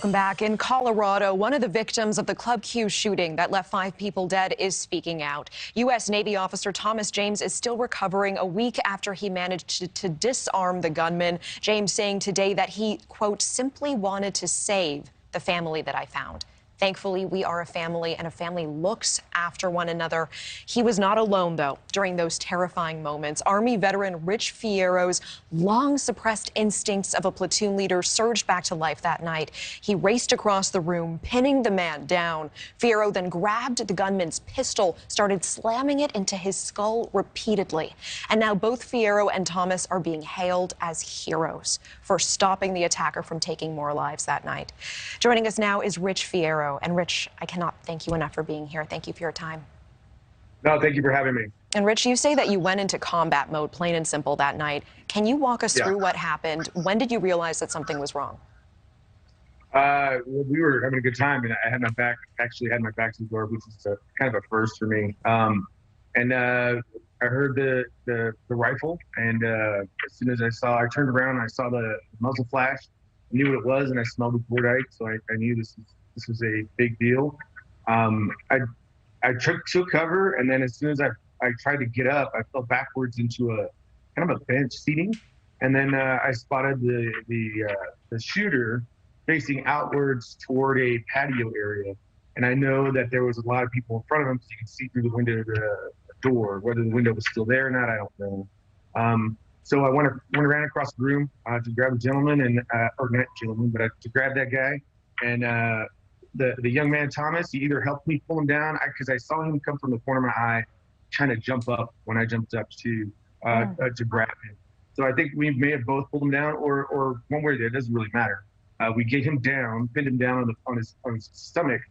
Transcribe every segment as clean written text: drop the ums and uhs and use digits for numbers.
Welcome back. In Colorado, one of the victims of the Club Q shooting that left 5 people dead is speaking out. U.S. Navy officer Thomas James is still recovering a week after he managed to disarm the gunman. James saying today that he, quote, simply wanted to save the family that I found. Thankfully, we are a family, and a family looks after one another. He was not alone, though, during those terrifying moments. Army veteran Rich Fierro's long-suppressed instincts of a platoon leader surged back to life that night. He raced across the room, pinning the man down. Fierro then grabbed the gunman's pistol, started slamming it into his skull repeatedly. And now both Fierro and Thomas are being hailed as heroes for stopping the attacker from taking more lives that night. Joining us now is Rich Fierro. And Rich, I cannot thank you enough for being here. Thank you for your time. No, thank you for having me. And Rich, you say that you went into combat mode, plain and simple, that night. Can you walk us through what happened? When did you realize that something was wrong? We were having a good time, and I had my back to the door, which is kind of a first for me. I heard the rifle, and as soon as I turned around and I saw the muzzle flash, I knew what it was, and I smelled the cordite, so I knew this was a big deal. I took cover, and then as soon as I tried to get up, I fell backwards into a kind of a bench seating, and then I spotted the shooter facing outwards toward a patio area, and I know that there was a lot of people in front of him, so you could see through the window of the door. Whether the window was still there or not, I don't know. So I went around across the room to grab a gentleman, or not gentleman, but to grab that guy, and the young man, Thomas, he either helped me pull him down, because I saw him come from the corner of my eye, trying to jump up when I jumped up to grab him. So I think we may have both pulled him down, or one way or the other, it doesn't really matter. We get him down, pinned him down on his stomach,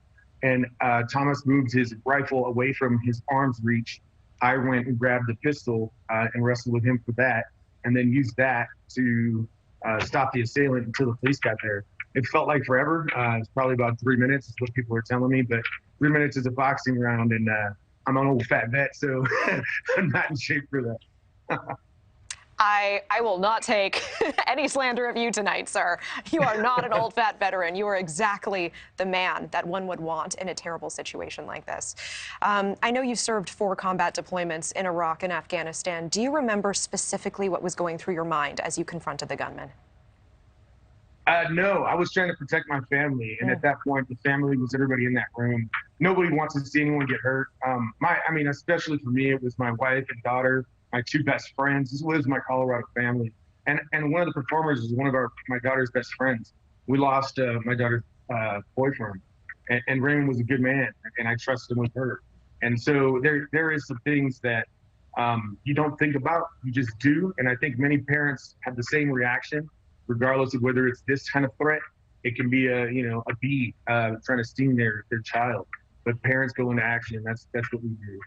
and Thomas moved his rifle away from his arm's reach. I went and grabbed the pistol and wrestled with him for that, and then used that to stop the assailant until the police got there. It felt like forever. It's probably about 3 minutes is what people are telling me, but 3 minutes is a boxing round, and I'm an old fat vet, so I'm not in shape for that. I will not take any slander of you tonight, sir. You are not an old fat veteran. You are exactly the man that one would want in a terrible situation like this. I know you served 4 combat deployments in Iraq and Afghanistan. Do you remember specifically what was going through your mind as you confronted the gunman? No, I was trying to protect my family, and at that point, the family was everybody in that room. Nobody wants to see anyone get hurt. Especially for me, it was my wife and daughter, my 2 best friends. This was my Colorado family, and one of the performers was one of my daughter's best friends. We lost my daughter's boyfriend, and Raymond was a good man, and I trusted him with her. And so there is some things that you don't think about, you just do. And I think many parents have the same reaction, regardless of whether it's this kind of threat. It can be a bee trying to sting their child. But parents go into action, and that's what we do.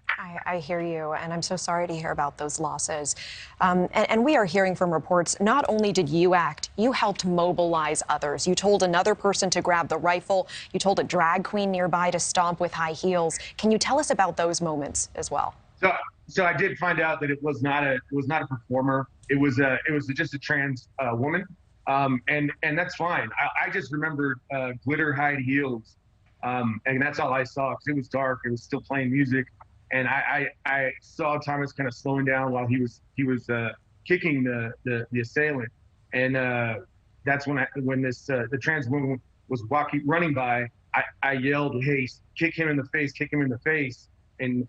I hear you, and I'm so sorry to hear about those losses. And we are hearing from reports, not only did you act, you helped mobilize others. You told another person to grab the rifle. You told a drag queen nearby to stomp with high heels. Can you tell us about those moments as well? So I did find out that it was not a performer. It was just a trans woman, and that's fine. I just remembered glitter high heels. And that's all I saw, because it was dark. It was still playing music, and I saw Thomas kind of slowing down while he was kicking the assailant, and that's when the trans woman was running by. I yelled, "Hey, kick him in the face! Kick him in the face!" And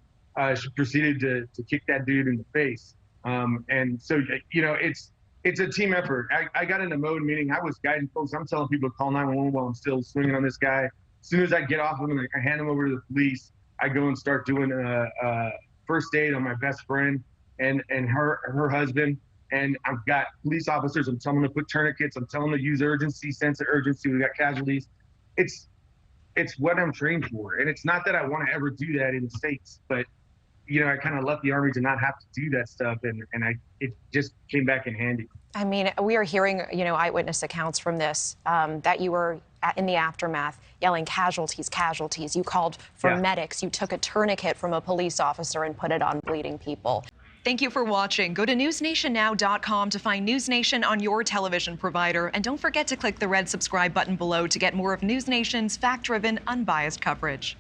she proceeded to kick that dude in the face. And so it's a team effort. I got into mode, meaning I was guiding folks. I'm telling people to call 911 while I'm still swinging on this guy. As soon as I get off of him and I hand him over to the police, I go and start doing first aid on my best friend and her husband. And I've got police officers. I'm telling them to put tourniquets. I'm telling them to use urgency, sense of urgency. We got casualties. It's what I'm trained for. And it's not that I want to ever do that in the States, but I kind of left the Army to not have to do that stuff, and it just came back in handy. I mean, we are hearing, eyewitness accounts from this, that you were in the aftermath yelling casualties, casualties. You called for medics. You took a tourniquet from a police officer and put it on bleeding people. Thank you for watching. Go to newsnationnow.com to find News Nation on your television provider. And don't forget to click the red subscribe button below to get more of News Nation's fact-driven, unbiased coverage.